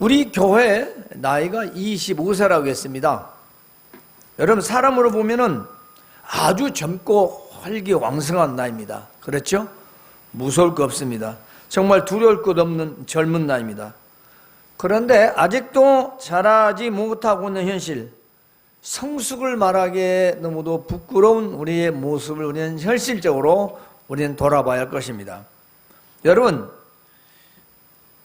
우리 교회 나이가 25세라고 했습니다. 여러분, 사람으로 보면은 아주 젊고 활기왕성한 나이입니다. 그렇죠? 무서울 거 없습니다. 정말 두려울 것 없는 젊은 나이입니다. 그런데 아직도 자라지 못하고 있는 현실, 성숙을 말하기에 너무도 부끄러운 우리의 모습을 우리는 현실적으로 우리는 돌아봐야 할 것입니다. 여러분,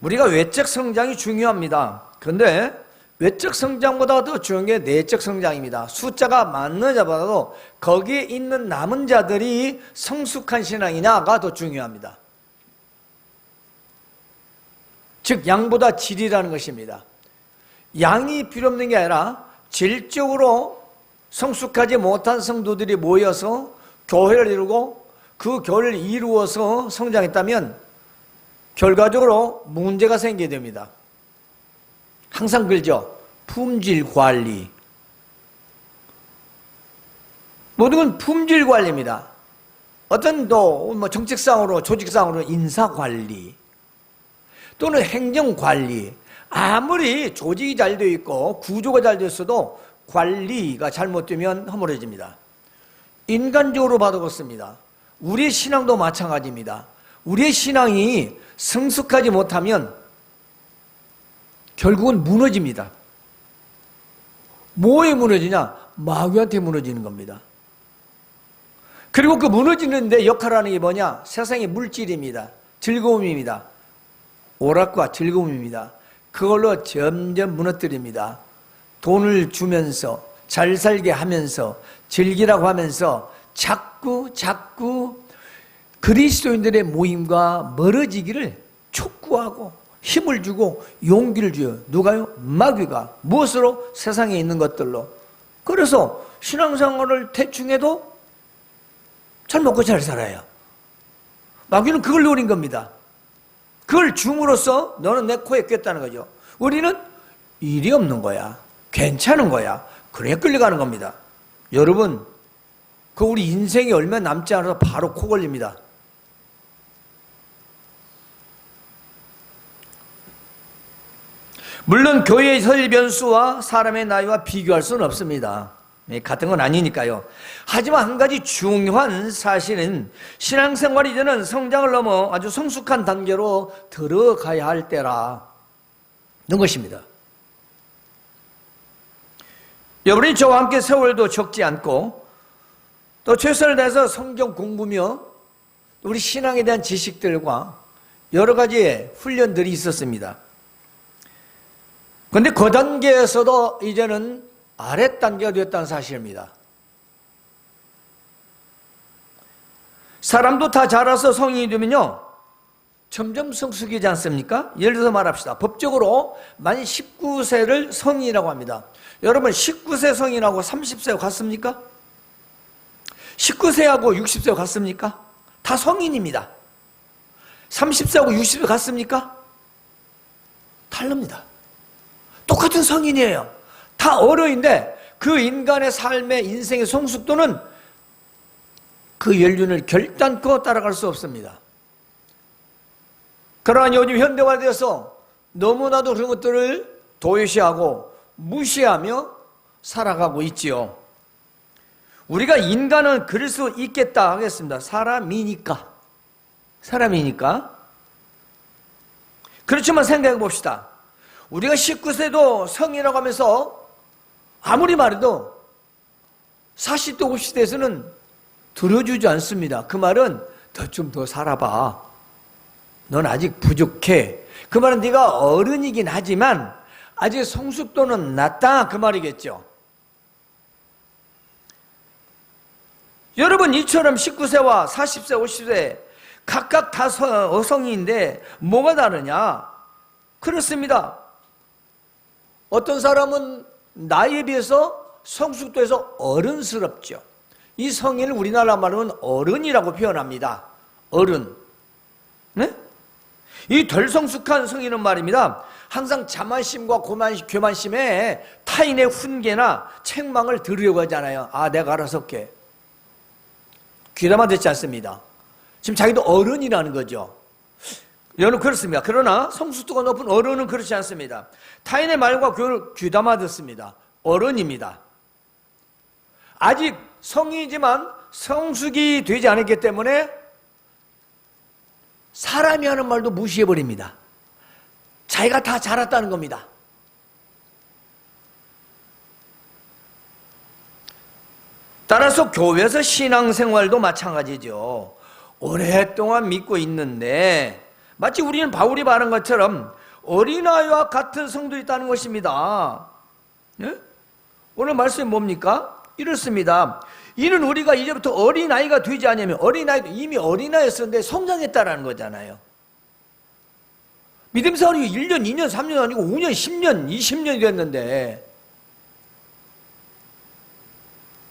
우리가 외적 성장이 중요합니다. 그런데 외적 성장보다 더 중요한 게 내적 성장입니다. 숫자가 많은 자보다도 거기에 있는 남은 자들이 성숙한 신앙이냐가 더 중요합니다. 즉 양보다 질이라는 것입니다. 양이 필요 없는 게 아니라 질적으로 성숙하지 못한 성도들이 모여서 교회를 이루고 그 교회를 이루어서 성장했다면 결과적으로 문제가 생기게 됩니다. 항상 그러죠. 품질 관리. 모든 건 품질 관리입니다. 어떤 또 정책상으로 조직상으로 인사 관리 또는 행정 관리. 아무리 조직이 잘 되어 있고 구조가 잘 되어 있어도 관리가 잘못되면 허물어집니다. 인간적으로 봐도 그렇습니다. 우리의 신앙도 마찬가지입니다. 우리의 신앙이 성숙하지 못하면 결국은 무너집니다. 뭐에 무너지냐? 마귀한테 무너지는 겁니다. 그리고 그 무너지는데 역할하는 게 뭐냐? 세상의 물질입니다. 즐거움입니다. 오락과 즐거움입니다. 그걸로 점점 무너뜨립니다. 돈을 주면서 잘 살게 하면서 즐기라고 하면서 자꾸 그리스도인들의 모임과 멀어지기를 촉구하고 힘을 주고 용기를 줘요. 누가요? 마귀가. 무엇으로? 세상에 있는 것들로. 그래서 신앙생활을 대충 해도 잘 먹고 잘 살아요. 마귀는 그걸 노린 겁니다. 그걸 줌으로써 너는 내 코에 꼈다는 거죠. 우리는 일이 없는 거야. 괜찮은 거야. 그래 끌려가는 겁니다. 여러분, 그 우리 인생이 얼마 남지 않아서 바로 코 걸립니다. 물론 교회의 설변수와 사람의 나이와 비교할 수는 없습니다. 같은 건 아니니까요. 하지만 한 가지 중요한 사실은 신앙생활이 이제는 성장을 넘어 아주 성숙한 단계로 들어가야 할 때라는 것입니다. 여러분이 저와 함께 세월도 적지 않고 또 최선을 다해서 성경 공부며 우리 신앙에 대한 지식들과 여러 가지의 훈련들이 있었습니다. 그런데 그 단계에서도 이제는 아랫단계가 되었다는 사실입니다. 사람도 다 자라서 성인이 되면요 점점 성숙해지지 않습니까? 예를 들어서 말합시다. 법적으로 만 19세를 성인이라고 합니다. 여러분 19세 성인하고 30세하고 같습니까? 19세하고 60세하고 같습니까? 다 성인입니다. 30세하고 60세 같습니까? 다릅니다. 똑같은 성인이에요. 다 어른인데 그 인간의 삶의 인생의 성숙도는 그 연륜을 결단코 따라갈 수 없습니다. 그러나 요즘 현대화되어서 너무나도 그런 것들을 도외시하고 무시하며 살아가고 있지요. 우리가 인간은 그럴 수 있겠다 하겠습니다. 사람이니까. 그렇지만 생각해 봅시다. 우리가 19세도 성이라고 하면서 아무리 말해도 40대 50대에서는 들어주지 않습니다. 그 말은 좀 더 살아봐. 넌 아직 부족해. 그 말은 네가 어른이긴 하지만 아직 성숙도는 낮다 그 말이겠죠. 여러분 이처럼 19세와 40세 50세 각각 다 성인인데 뭐가 다르냐? 그렇습니다. 어떤 사람은 나이에 비해서 성숙도에서 어른스럽죠. 이 성인을 우리나라 말로는 어른이라고 표현합니다. 어른. 네? 이 덜 성숙한 성인은 말입니다. 항상 자만심과 교만심에 타인의 훈계나 책망을 들으려고 하잖아요. 아, 내가 알아서 할게. 귀담아 듣지 않습니다. 지금 자기도 어른이라는 거죠. 여러분 그렇습니다. 그러나 성숙도가 높은 어른은 그렇지 않습니다. 타인의 말과 교훈을 귀담아 듣습니다. 어른입니다. 아직 성인이지만 성숙이 되지 않았기 때문에 사람이 하는 말도 무시해버립니다. 자기가 다 잘했다는 겁니다. 따라서 교회에서 신앙생활도 마찬가지죠. 오랫동안 믿고 있는데 마치 우리는 바울이 말한 것처럼 어린아이와 같은 성도가 있다는 것입니다. 예? 오늘 말씀이 뭡니까? 이렇습니다. 이는 우리가 이제부터 어린아이가 되지 않으면, 어린아이도 이미 어린아이였었는데 성장했다라는 거잖아요. 믿음 생활이 1년, 2년, 3년 아니고 5년, 10년, 20년이 됐는데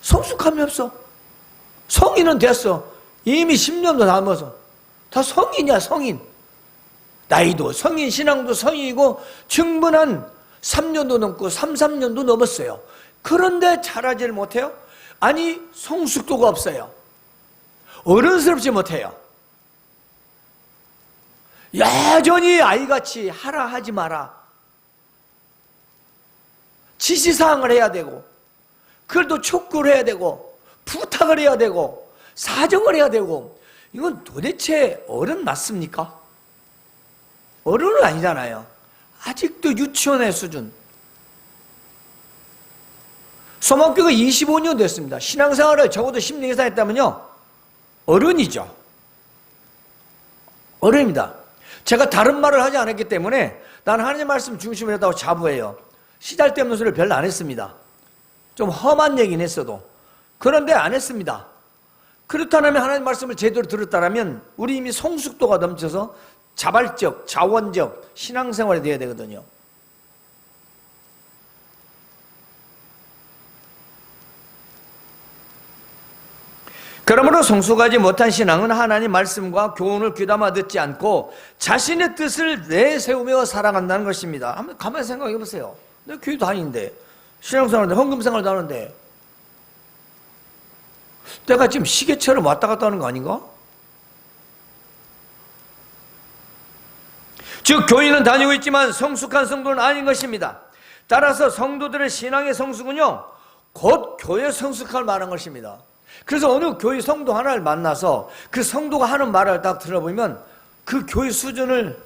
성숙함이 없어. 성인은 됐어. 이미 10년도 남아서 다 성인이야, 성인. 나이도 성인, 신앙도 성인이고 충분한 3년도 넘고 3년도 넘었어요. 그런데 자라질 못해요? 아니, 성숙도가 없어요. 어른스럽지 못해요. 여전히 아이같이 하라 하지 마라. 지시사항을 해야 되고, 그래도 촉구를 해야 되고, 부탁을 해야 되고, 사정을 해야 되고, 이건 도대체 어른 맞습니까? 어른은 아니잖아요. 아직도 유치원의 수준. 소망교가 25년 됐습니다. 신앙생활을 적어도 10년 이상 했다면요, 어른이죠. 어른입니다. 제가 다른 말을 하지 않았기 때문에 나는 하나님 말씀 중심으로 했다고 자부해요. 시잘데없는 소리를 별로 안 했습니다. 좀 험한 얘기는 했어도. 그런데 안 했습니다. 그렇다면 하나님 말씀을 제대로 들었다면 우리 이미 성숙도가 넘쳐서 자발적, 자원적 신앙생활이 되어야 되거든요. 그러므로 성숙하지 못한 신앙은 하나님 말씀과 교훈을 귀담아 듣지 않고 자신의 뜻을 내세우며 살아간다는 것입니다. 한번 가만히 생각해 보세요. 내가 교회 다니는데, 신앙생활하는데, 헌금생활도 하는데 내가 지금 시계처럼 왔다 갔다 하는 거 아닌가? 즉 교인은 다니고 있지만 성숙한 성도는 아닌 것입니다. 따라서 성도들의 신앙의 성숙은요, 곧 교회 성숙할 만한 것입니다. 그래서 어느 교회 성도 하나를 만나서 그 성도가 하는 말을 딱 들어보면 그 교회 수준을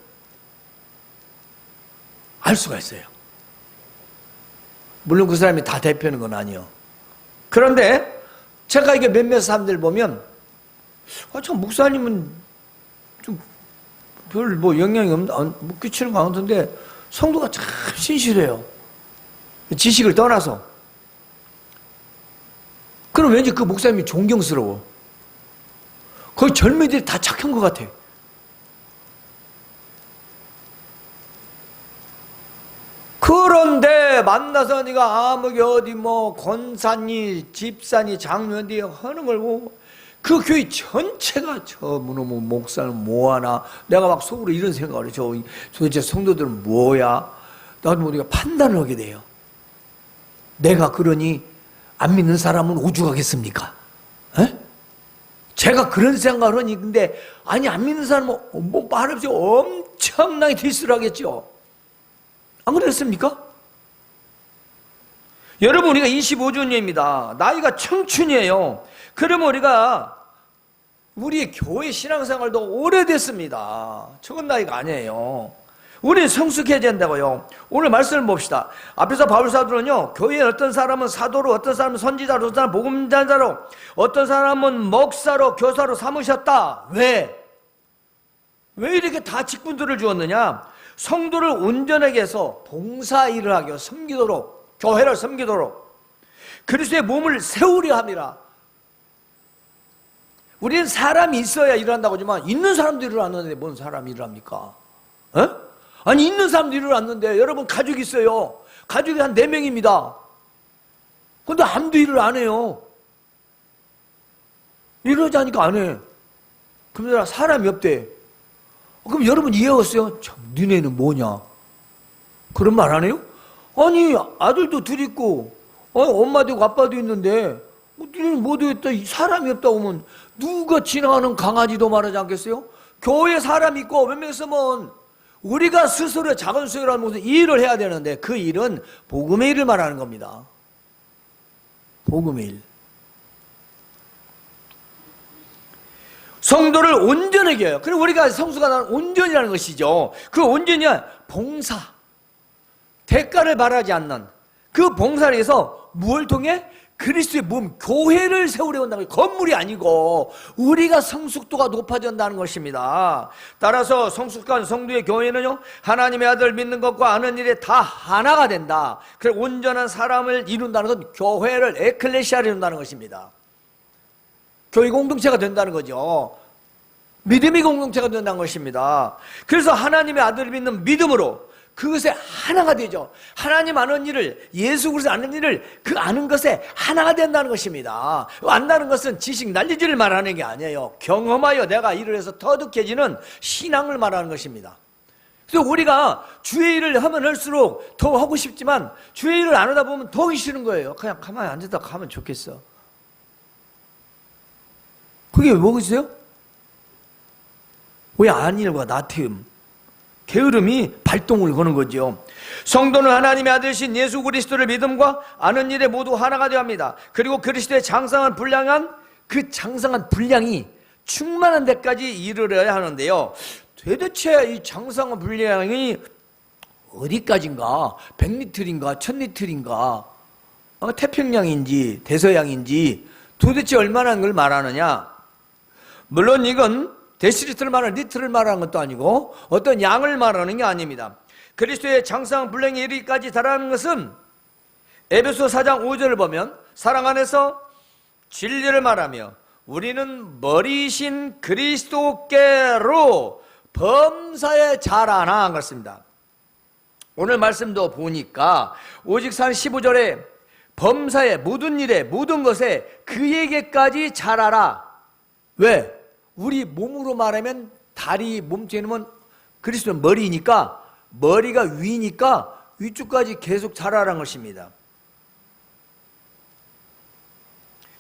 알 수가 있어요. 물론 그 사람이 다 대표하는 건 아니에요. 그런데 제가 이게 몇몇 사람들 보면 참 목사님은 좀 별 뭐 영향이 못 끼치는 것 같은데 성도가 참 신실해요. 지식을 떠나서. 그럼 왠지 그 목사님이 존경스러워. 거의 젊은이들이 다 착한 것 같아. 그런데 만나서 네가 아무리 어디 뭐 권사니 집사니 장로니 하는 걸 보고 그 교회 전체가 저 뭐 목사는 뭐하나, 내가 막 속으로 이런 생각을 해. 도대체 성도들은 뭐야? 나도 우리가 판단을 하게 돼요. 내가 그러니 안 믿는 사람은 오죽하겠습니까? 에? 제가 그런 생각을 하니, 근데 아니 안 믿는 사람은 뭐 말없이 엄청나게 디스를 하겠죠. 안 그랬습니까? 여러분, 우리가 25주년입니다. 나이가 청춘이에요. 그러면 우리의 교회 신앙생활도 오래됐습니다. 적은 나이가 아니에요. 우리는 성숙해야 된다고요. 오늘 말씀을 봅시다. 앞에서 바울 사도는요, 교회에 어떤 사람은 사도로, 어떤 사람은 선지자로, 어떤 사람은 복음전자로, 어떤 사람은 목사로, 교사로 삼으셨다. 왜 이렇게 다 직분들을 주었느냐? 성도를 온전하게 해서 봉사일을 하게, 섬기도록, 교회를 섬기도록 그리스도의 몸을 세우려 함이라. 우리는 사람이 있어야 일을 한다고 하지만 있는 사람도 일을 안 하는데 뭔 사람이 일을 합니까? 아니 있는 사람도 일을 안 하는데, 여러분 가족이 있어요. 가족이 한 4명입니다. 근데 아무도 일을 안 해요. 이러지 않으니까 안 해. 그럼 사람이 없대. 그럼 여러분 이해하겠어요? 참, 니네는 뭐냐? 그런 말 안 해요? 아니 아들도 둘 있고 엄마도 있고 아빠도 있는데 니네는 뭐도 있다, 사람이 없다고 하면 누가 지나가는 강아지도 말하지 않겠어요? 교회에 사람 있고 몇 명 있으면 우리가 스스로 작은 수요라는 무슨 일을 해야 되는데 그 일은 복음의 일을 말하는 겁니다. 복음의 일. 성도를 온전하게 해요. 그리고 우리가 성수가 나는 온전이라는 것이죠. 그 온전이 봉사, 대가를 바라지 않는 그 봉사를 위해서 무엇을 통해? 그리스도의 몸, 교회를 세우려 한다는 거예요. 건물이 아니고 우리가 성숙도가 높아진다는 것입니다. 따라서 성숙한 성도의 교회는요, 하나님의 아들 믿는 것과 아는 일에 다 하나가 된다. 그래서 온전한 사람을 이룬다는 건 교회를, 에클레시아를 이룬다는 것입니다. 교회 공동체가 된다는 거죠. 믿음이 공동체가 된다는 것입니다. 그래서 하나님의 아들을 믿는 믿음으로 그것에 하나가 되죠. 하나님 아는 일을, 예수 그리스도 아는 일을 그 아는 것에 하나가 된다는 것입니다. 안다는 것은 지식 난리지를 말하는 게 아니에요. 경험하여 내가 일을 해서 터득해지는 신앙을 말하는 것입니다. 그래서 우리가 주의 일을 하면 할수록 더 하고 싶지만 주의 일을 안 하다 보면 더 하기 싫은 거예요. 그냥 가만히 앉았다 가면 좋겠어. 그게 뭐겠어요? 왜 안일과 나태움, 게으름이 발동을 거는 거죠. 성도는 하나님의 아들이신 예수 그리스도를 믿음과 아는 일에 모두 하나가 되어야 합니다. 그리고 그리스도의 장성한 분량한 그 장성한 분량이 충만한 데까지 이르러야 하는데요. 도대체 이 장성한 분량이 어디까지인가? 100리터인가? 1000리터인가? 태평양인지 대서양인지 도대체 얼마나 걸 말하느냐? 물론 이건 데시리터를 말하는, 리터를 말하는 것도 아니고 어떤 양을 말하는 게 아닙니다. 그리스도의 장성한 분량에 이르기까지 달하는 것은 에베소 4장 5절을 보면 사랑 안에서 진리를 말하며 우리는 머리이신 그리스도께로 범사에 자라나 한 것입니다. 오늘 말씀도 보니까 오직산 15절에 범사에 모든 일에 모든 것에 그에게까지 자라라. 왜? 우리 몸으로 말하면 다리 몸체는 그리스도는 머리니까 머리가 위니까 위쪽까지 계속 자라라는 것입니다.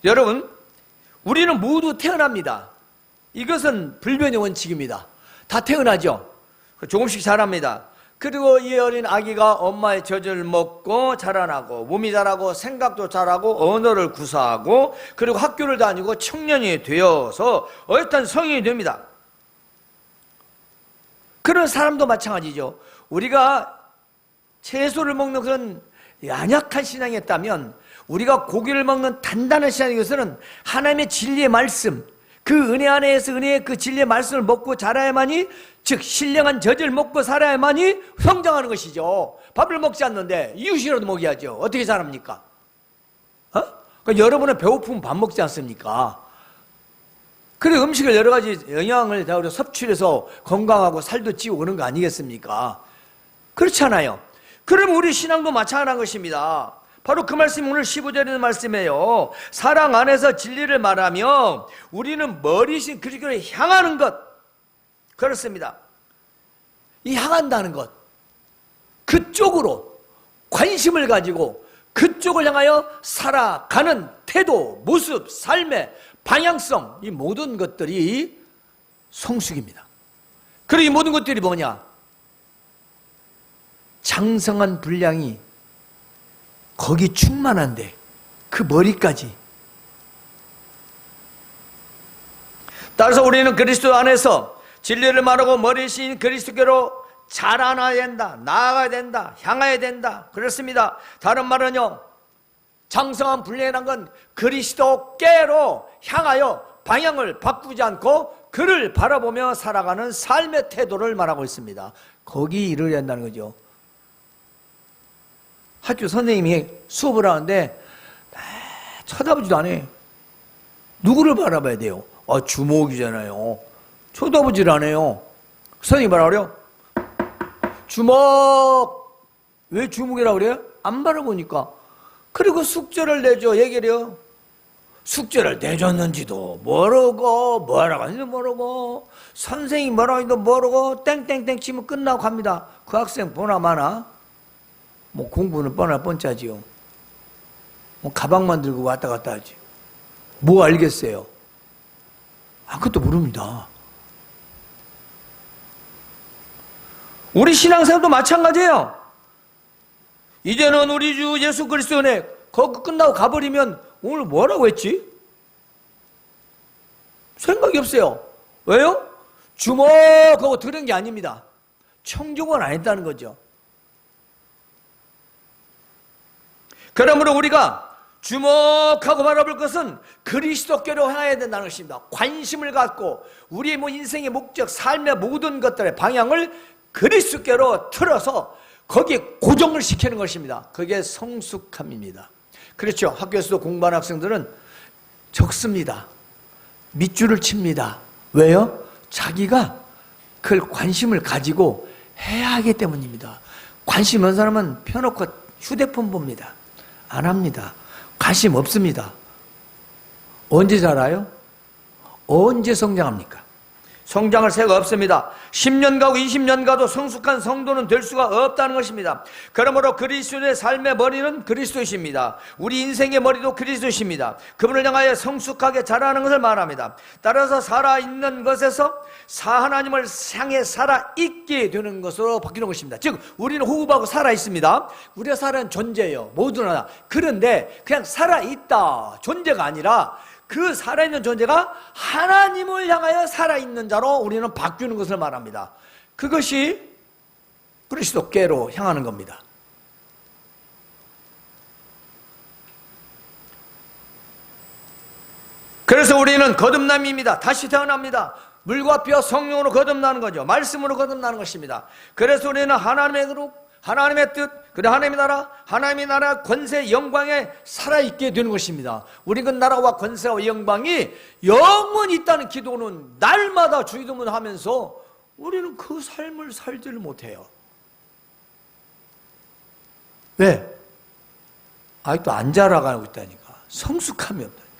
여러분, 우리는 모두 태어납니다. 이것은 불변의 원칙입니다. 다 태어나죠. 조금씩 자랍니다. 그리고 이 어린 아기가 엄마의 젖을 먹고 자라나고 몸이 자라고 생각도 자라고 언어를 구사하고 그리고 학교를 다니고 청년이 되어서 어엿한 성인이 됩니다. 그런 사람도 마찬가지죠. 우리가 채소를 먹는 그런 연약한 신앙이었다면 우리가 고기를 먹는 단단한 신앙이어서는 하나님의 진리의 말씀, 그 은혜 안에서 은혜의 그 진리의 말씀을 먹고 자라야만이, 즉 신령한 젖을 먹고 살아야만이 성장하는 것이죠. 밥을 먹지 않는데 이웃이라도 먹여야죠. 어떻게 자랍니까? 그러니까 여러분은 배고프면 밥 먹지 않습니까? 그래 음식을 여러 가지 영양을 다 섭취해서 건강하고 살도 찌고 그런 거 아니겠습니까? 그렇잖아요. 그럼 우리 신앙도 마찬가지한 것입니다. 바로 그 말씀이 오늘 15절에 있는 말씀이에요. 사랑 안에서 진리를 말하며 우리는 머리신 그리스도를 향하는 것. 그렇습니다. 이 향한다는 것, 그쪽으로 관심을 가지고 그쪽을 향하여 살아가는 태도, 모습, 삶의 방향성, 이 모든 것들이 성숙입니다. 그리고 이 모든 것들이 뭐냐? 장성한 분량이 거기 충만한데 그 머리까지. 따라서 우리는 그리스도 안에서 진리를 말하고 머리신 그리스도께로 자라나야 된다, 나아가야 된다, 향해야 된다. 그렇습니다. 다른 말은요, 장성한 분량이란 건 그리스도께로 향하여 방향을 바꾸지 않고 그를 바라보며 살아가는 삶의 태도를 말하고 있습니다. 거기 이르러야 한다는 거죠. 학교 선생님이 수업을 하는데 쳐다보지도 않아요. 누구를 바라봐야 돼요? 주목이잖아요. 쳐다보질 않아요. 선생님이 뭐라 그래요? 주목! 왜 주목이라고 그래요? 안 바라보니까. 그리고 숙제를 내줘. 얘기를 해요. 숙제를 내줬는지도 모르고 뭐라고 하는지도 모르고 선생님이 뭐라고 하는지도 모르고 땡땡땡 치면 끝나고 갑니다. 그 학생 보나 마나 뭐 공부는 뻔할 뻔짜지요. 뭐 가방만 들고 왔다 갔다 하지. 뭐 알겠어요? 그것도 모릅니다. 우리 신앙생활도 마찬가지예요. 이제는 우리 주 예수 그리스도 은혜, 거기 끝나고 가버리면 오늘 뭐라고 했지? 생각이 없어요. 왜요? 주목하고 들은 게 아닙니다. 청종을 안 했다는 거죠. 그러므로 우리가 주목하고 바라볼 것은 그리스도께로 향해야 된다는 것입니다. 관심을 갖고 우리의 인생의 목적, 삶의 모든 것들의 방향을 그리스도께로 틀어서 거기에 고정을 시키는 것입니다. 그게 성숙함입니다. 그렇죠. 학교에서도 공부하는 학생들은 적습니다. 밑줄을 칩니다. 왜요? 자기가 그걸 관심을 가지고 해야 하기 때문입니다. 관심 없는 사람은 펴놓고 휴대폰 봅니다. 안 합니다. 관심 없습니다. 언제 자라요? 언제 성장합니까? 성장할 새가 없습니다. 10년 가고 20년 가도 성숙한 성도는 될 수가 없다는 것입니다. 그러므로 그리스도의 삶의 머리는 그리스도이십니다. 우리 인생의 머리도 그리스도이십니다. 그분을 향하여 성숙하게 자라는 것을 말합니다. 따라서 살아있는 것에서 하나님을 향해 살아있게 되는 것으로 바뀌는 것입니다. 즉 우리는 호흡하고 살아있습니다. 우리가 살아있는 존재예요. 모두나. 그런데 그냥 살아있다 존재가 아니라 그 살아있는 존재가 하나님을 향하여 살아있는 자로 우리는 바뀌는 것을 말합니다. 그것이 그리스도께로 향하는 겁니다. 그래서 우리는 거듭남입니다. 다시 태어납니다. 물과 피와 성령으로 거듭나는 거죠. 말씀으로 거듭나는 것입니다. 그래서 우리는 하나님의 그룹, 하나님의 뜻, 그리고 하나님의 나라, 하나님의 나라 권세 영광에 살아있게 되는 것입니다. 우리 그 나라와 권세와 영광이 영원히 있다는 기도는 날마다 주기도문 하면서 우리는 그 삶을 살지를 못해요. 왜? 아직도 안 자라가고 있다니까. 성숙함이 없다니까.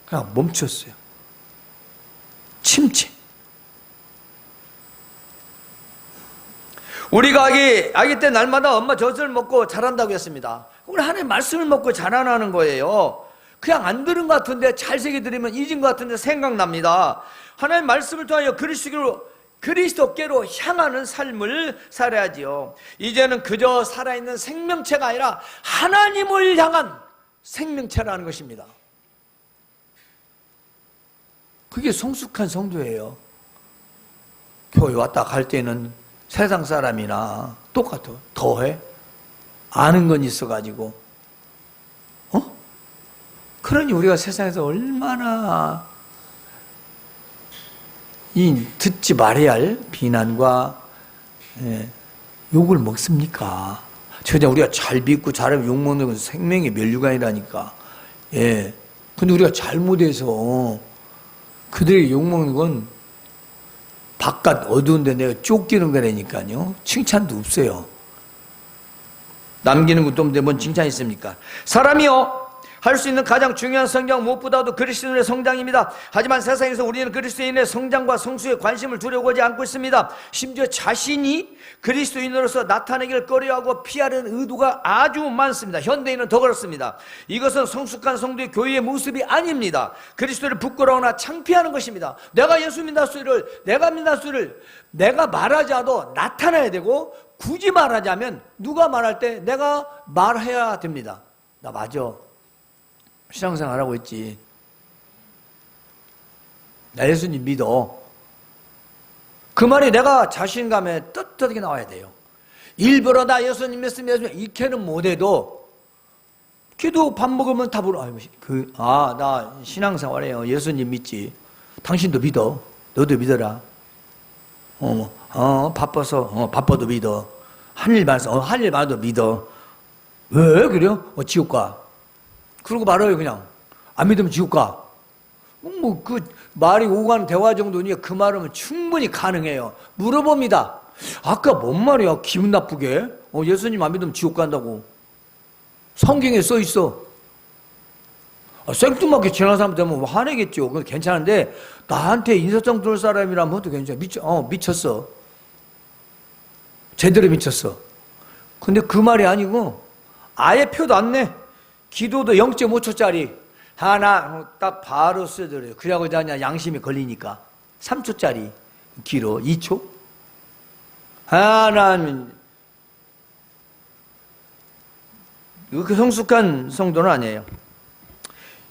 그냥 멈췄어요. 침체. 우리가 아기 때 날마다 엄마 젖을 먹고 자란다고 했습니다. 우리 하나님 말씀을 먹고 자라나는 거예요. 그냥 안 들은 것 같은데 잘 새겨 들으면 잊은 것 같은데 생각납니다. 하나님 말씀을 통하여 그리스도께로 향하는 삶을 살아야지요. 이제는 그저 살아있는 생명체가 아니라 하나님을 향한 생명체라는 것입니다. 그게 성숙한 성도예요. 교회 왔다 갈 때는 세상 사람이나 똑같아. 더해? 아는 건 있어가지고. 그러니 우리가 세상에서 얼마나 이 듣지 말아야 할 비난과 욕을 먹습니까? 저자 우리가 잘 믿고 잘하면 욕 먹는 건 생명의 면류관이라니까. 예. 근데 우리가 잘못해서 그들이 욕 먹는 건 바깥 어두운데 내가 쫓기는 거라니까요. 칭찬도 없어요. 남기는 것도 없는데 뭔 칭찬이 있습니까? 사람이요 할 수 있는 가장 중요한 성장 무엇보다도 그리스도인의 성장입니다. 하지만 세상에서 우리는 그리스도인의 성장과 성수에 관심을 두려고 하지 않고 있습니다. 심지어 자신이 그리스도인으로서 나타내기를 꺼려하고 피하려는 의도가 아주 많습니다. 현대인은 더 그렇습니다. 이것은 성숙한 성도의 교회의 모습이 아닙니다. 그리스도를 부끄러워하거나 창피하는 것입니다. 내가 예수 믿었으를 내가 말하지 않아도 나타나야 되고, 굳이 말하자면 누가 말할 때 내가 말해야 됩니다. 나 맞아. 신앙생활 하고 있지. 나 예수님 믿어. 그 말이 내가 자신감에 떳떳하게 나와야 돼요. 일부러 나 예수님 믿습니다 이렇게는 못해도 기도 밥 먹으면 답으로 나 신앙생활해요. 예수님 믿지. 당신도 믿어. 너도 믿어라. 바빠도 믿어. 할 일 많아도 믿어. 왜 그래요? 지옥 가. 그러고 말아요. 그냥 안 믿으면 지옥 가. 그 말이 오가는 대화 정도니까 그 말하면 충분히 가능해요. 물어봅니다. 아까 뭔 말이야? 기분 나쁘게. 예수님 안 믿으면 지옥 간다고 성경에 써 있어. 생뚱맞게 지나간 사람 되면 화내겠죠. 그건 괜찮은데 나한테 인사성 둘 사람이라면 또 괜찮아. 미쳤어. 제대로 미쳤어. 근데 그 말이 아니고 아예 표도 안 내. 기도도 0.5초짜리 하나 딱 바로 쓰더래요. 그래갖고 그냥 양심이 걸리니까 3초짜리 기로 2초. 하나님, 그 성숙한 성도는 아니에요.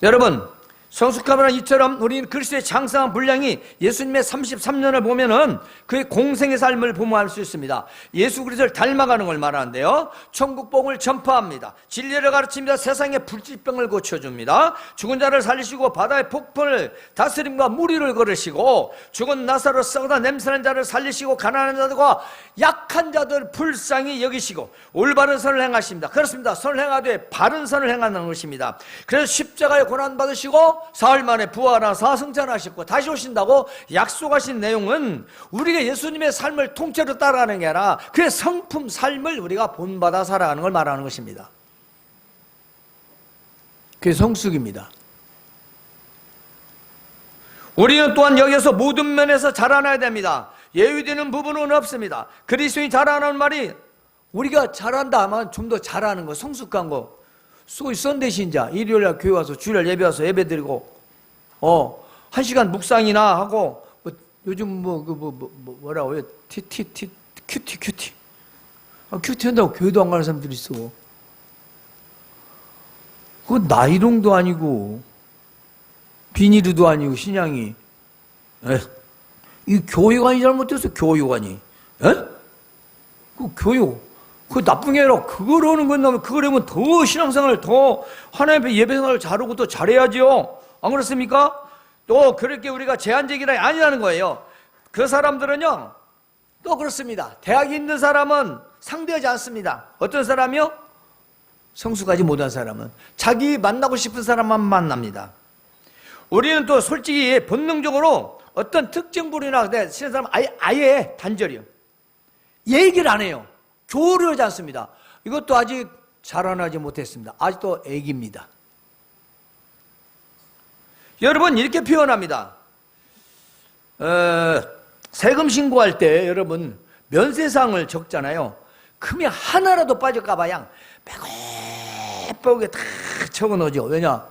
여러분, 성숙함은 이처럼 우리는 그리스도의 장성한 분량이 예수님의 33년을 보면은 그의 공생의 삶을 보모할 수 있습니다. 예수 그리스도를 닮아가는 걸 말하는데요. 천국복음을 전파합니다. 진리를 가르칩니다. 세상의 불질병을 고쳐줍니다. 죽은 자를 살리시고 바다의 폭풍을 다스림과 무리를 걸으시고 죽은 나사로 썩어다 냄새나는 자를 살리시고 가난한 자들과 약한 자들 불쌍히 여기시고 올바른 선을 행하십니다. 그렇습니다. 선을 행하되 바른 선을 행하는 것입니다. 그래서 십자가에 고난받으시고 사흘 만에 부활하사 승천하셨고 다시 오신다고 약속하신 내용은 우리가 예수님의 삶을 통째로 따라가는 게 아니라 그의 성품 삶을 우리가 본받아 살아가는 걸 말하는 것입니다. 그게 성숙입니다. 우리는 또한 여기서 모든 면에서 자라나야 됩니다. 예외되는 부분은 없습니다. 그리스도인이 자라나는 말이 우리가 잘한다 하면 좀 더 잘하는 거, 성숙한 거. 썬데이 신자, 일요일날 교회 와서 주일날 예배 와서 예배 드리고 1시간 묵상이나 하고 요즘 뭐라고 해요? 큐티 한다고 교회도 안 가는 사람들이 있어. 그건 나이롱도 아니고 비니르도 아니고 신앙이 이 교육관이 잘못됐어. 교육관이 그 교육 그 나쁜 게 아니라 그걸 하는 건 그걸 하면 더 신앙생활을 더 하나님의 예배생활을 잘하고 또 잘해야지요. 안 그렇습니까? 또 그렇게 우리가 제한적이라 아니라는 거예요. 그 사람들은요 또 그렇습니다. 대학에 있는 사람은 상대하지 않습니다. 어떤 사람이요? 성숙하지 못한 사람은 자기 만나고 싶은 사람만 만납니다. 우리는 또 솔직히 본능적으로 어떤 특정 부류나 친한 사람 아예 단절이요. 얘기를 안 해요. 교류를 하지 않습니다. 이것도 아직 자라나지 못했습니다. 아직도 애기입니다. 여러분 이렇게 표현합니다. 세금 신고할 때 여러분 면세상을 적잖아요. 금이 하나라도 빠질까 봐 양 빼곡빼곡하게 다 적어놓죠. 왜냐?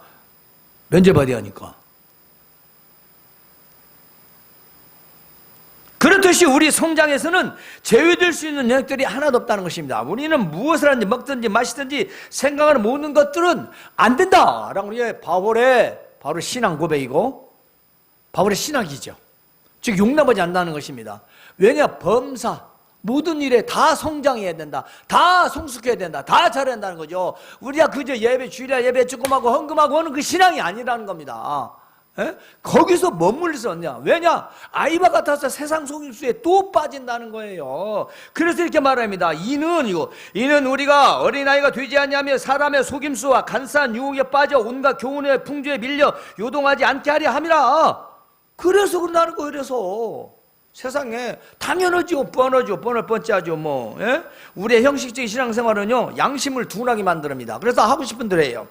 면제받아야 하니까. 그렇듯이 우리 성장에서는 제외될 수 있는 영역들이 하나도 없다는 것입니다. 우리는 무엇을 하든지 먹든지 마시든지 생각하는 모든 것들은 안 된다라는 우리의 바울의 신앙 고백이고 바울의 신학이죠. 즉 용납하지 않는다는 것입니다. 왜냐? 범사 모든 일에 다 성장해야 된다. 다 성숙해야 된다. 다 잘해야 된다는 거죠. 우리가 그저 예배 주일날 예배 조금하고 헌금하고 하는 그 신앙이 아니라는 겁니다. 거기서 머물러서 왔냐? 왜냐? 아이와 같아서 세상 속임수에 또 빠진다는 거예요. 그래서 이렇게 말합니다. 이는 우리가 어린아이가 되지 않냐며 사람의 속임수와 간사한 유혹에 빠져 온갖 교훈의 풍조에 밀려 요동하지 않게 하려 함이라. 그래서 그런다는 거예요. 그래서 세상에 당연하죠. 뻔할 뻔짜죠. 우리의 형식적인 신앙생활은요 양심을 둔하게 만듭니다. 그래서 하고 싶은 대로 해요.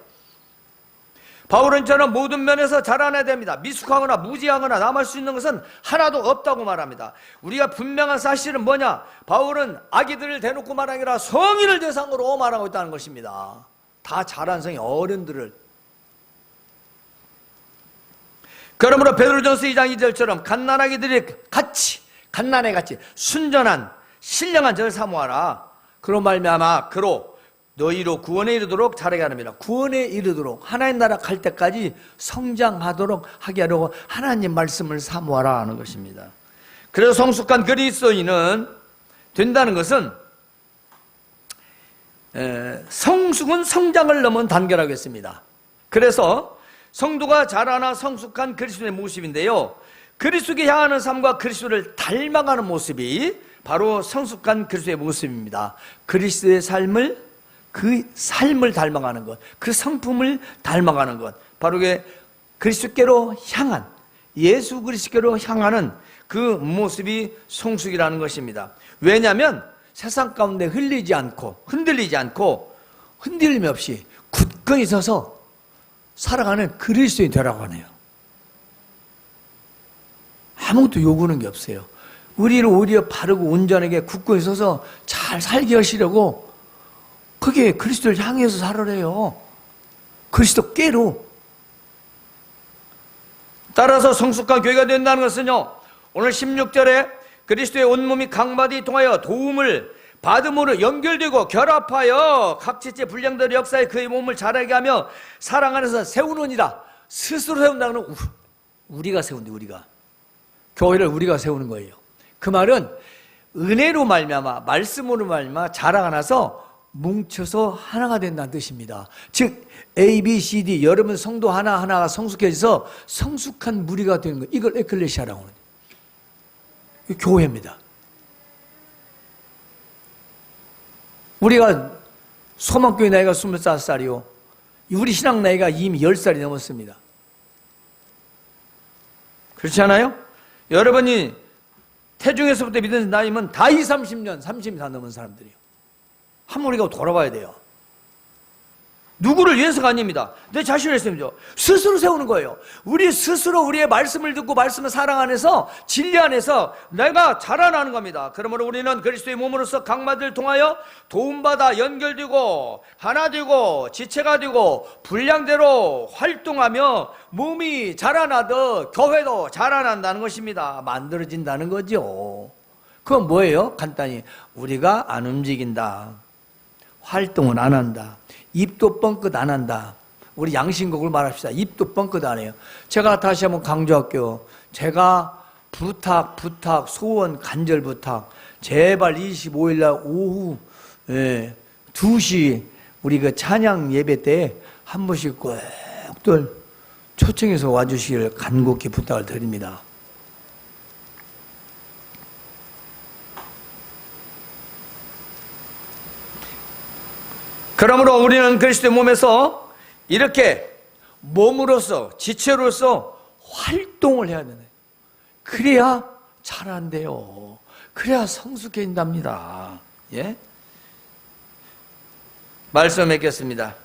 바울은 저는 모든 면에서 자라나야 됩니다. 미숙하거나 무지하거나 남을 수 있는 것은 하나도 없다고 말합니다. 우리가 분명한 사실은 뭐냐? 바울은 아기들을 대놓고 말하는 게 아니라 성인을 대상으로 말하고 있다는 것입니다. 다 자란 성인 어른들을. 그러므로 베드로전서 2장 2절처럼 갓난아기들이 갓난애 순전한 신령한 저를 사모하라. 그로 말미암아 그로 너희로 구원에 이르도록 자라게 하느니라. 구원에 이르도록 하나님 나라 갈 때까지 성장하도록 하게 하려고 하나님 말씀을 사모하라 하는 것입니다. 그래서 성숙한 그리스도인은 된다는 것은 성숙은 성장을 넘은 단계라고 했습니다. 그래서 성도가 자라나 성숙한 그리스도의 모습인데요, 그리스도께 향하는 삶과 그리스도를 닮아가는 모습이 바로 성숙한 그리스도의 모습입니다. 그리스도의 삶을 그 삶을 닮아가는 것, 그 성품을 닮아가는 것, 바로 그리스도께로 향한, 예수 그리스도께로 향하는 그 모습이 성숙이라는 것입니다. 왜냐하면 세상 가운데 흔들리지 않고 흔들림 없이 굳건히 서서 살아가는 그리스도인이 되라고 하네요. 아무것도 요구하는 게 없어요. 우리를 오히려 바르고 온전하게 굳건히 서서 잘 살게 하시려고 그게 그리스도를 향해서 살으래요. 그리스도께로. 따라서 성숙한 교회가 된다는 것은요, 오늘 16절에 그리스도의 온몸이 각마디 통하여 도움을 받음으로 연결되고 결합하여 각지체 분량들의 역사에 그의 몸을 자라게 하며 사랑 안에서 세우느니라. 스스로 세운다는 건 우리가 세운대. 우리가 교회를 우리가 세우는 거예요. 그 말은 은혜로 말미암아 말씀으로 말미암아 자라가 나서 뭉쳐서 하나가 된다는 뜻입니다. 즉 A, B, C, D 여러분 성도 하나하나가 성숙해져서 성숙한 무리가 되는 거예요. 이걸 에클레시아라고 하는 거예요. 교회입니다. 우리가 소망교회 나이가 25살이요. 우리 신앙 나이가 이미 10살이 넘었습니다. 그렇지 않아요? 여러분이 태중에서부터 믿는 나이면 다 20, 30년, 30이 다 넘은 사람들이에요. 한번 우리가 돌아봐야 돼요. 누구를 위해서가 아닙니다. 내 자신을 세우죠. 스스로 세우는 거예요. 우리 스스로 우리의 말씀을 듣고 말씀을 사랑 안에서 진리 안에서 내가 자라나는 겁니다. 그러므로 우리는 그리스도의 몸으로서 각마디를 통하여 도움받아 연결되고 하나 되고 지체가 되고 분량대로 활동하며 몸이 자라나듯 교회도 자라난다는 것입니다. 만들어진다는 거죠. 그건 뭐예요? 간단히 우리가 안 움직인다. 활동은 안 한다. 입도 뻥끗 안 한다. 우리 양심곡을 말합시다. 입도 뻥끗 안 해요. 제가 다시 한번 강조할게요. 제가 부탁, 소원, 간절 부탁. 제발 25일 날 오후 2시 우리 그 찬양 예배 때 한 번씩 꼭들 초청해서 와주시길 간곡히 부탁을 드립니다. 그러므로 우리는 그리스도의 몸에서 이렇게 몸으로서 지체로서 활동을 해야 되네. 그래야 잘한대요. 그래야 성숙해진답니다. 예? 말씀 맺겠습니다.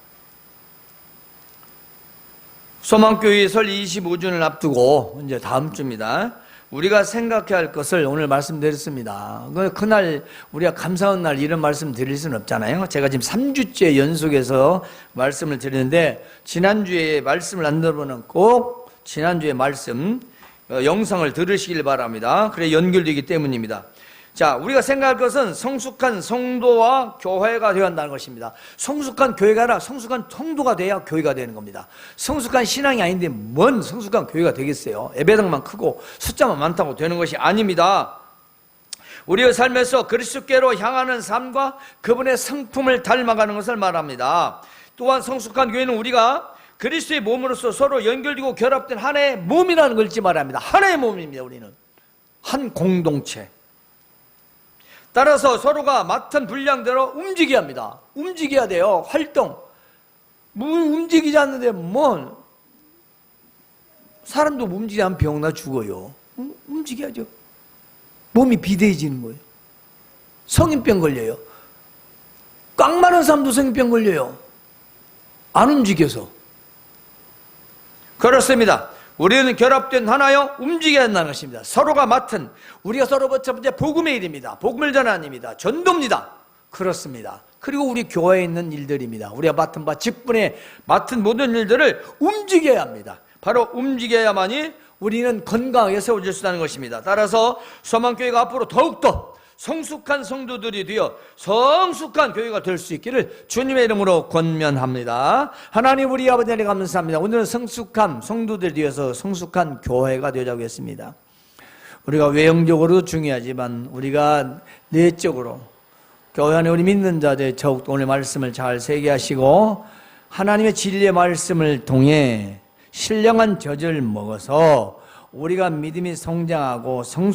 소망교회 설 25주년을 앞두고 이제 다음 주입니다. 우리가 생각해야 할 것을 오늘 말씀드렸습니다. 그날 우리가 감사한 날 이런 말씀 드릴 수는 없잖아요. 제가 지금 3주째 연속해서 말씀을 드리는데 지난주에 말씀을 안 들으면 꼭 지난주에 말씀 영상을 들으시길 바랍니다. 그래 연결되기 때문입니다. 자, 우리가 생각할 것은 성숙한 성도와 교회가 되어야 한다는 것입니다. 성숙한 교회가 아니라 성숙한 성도가 돼야 교회가 되는 겁니다. 성숙한 신앙이 아닌데 뭔 성숙한 교회가 되겠어요? 예배당만 크고 숫자만 많다고 되는 것이 아닙니다. 우리의 삶에서 그리스도께로 향하는 삶과 그분의 성품을 닮아가는 것을 말합니다. 또한 성숙한 교회는 우리가 그리스도의 몸으로서 서로 연결되고 결합된 하나의 몸이라는 걸 잊지 말아야 합니다. 하나의 몸입니다. 우리는 한 공동체. 따라서 서로가 맡은 분량대로 움직여야 합니다. 움직여야 돼요. 활동. 움직이지 않는데 사람도 움직이지 않으면 병나 죽어요. 움직여야죠. 몸이 비대해지는 거예요. 성인병 걸려요. 꽉 마른 사람도 성인병 걸려요. 안 움직여서. 그렇습니다. 우리는 결합된 하나요? 움직여야 한다는 것입니다. 서로가 맡은, 우리가 서로 첫 번째 복음의 일입니다. 복음을 전하는 일입니다. 전도입니다. 그렇습니다. 그리고 우리 교회에 있는 일들입니다. 우리가 맡은 바 직분에 맡은 모든 일들을 움직여야 합니다. 바로 움직여야만이 우리는 건강하게 세워질 수 있다는 것입니다. 따라서 소망교회가 앞으로 더욱더 성숙한 성도들이 되어 성숙한 교회가 될 수 있기를 주님의 이름으로 권면합니다. 하나님 우리 아버지 하나님 감사합니다. 오늘은 성숙한 성도들이 되어서 성숙한 교회가 되자고 했습니다. 우리가 외형적으로도 중요하지만 우리가 내적으로 교회 안에 우리 믿는 자들 더욱더 오늘 말씀을 잘 새겨하시고 하나님의 진리의 말씀을 통해 신령한 젖을 먹어서 우리가 믿음이 성장하고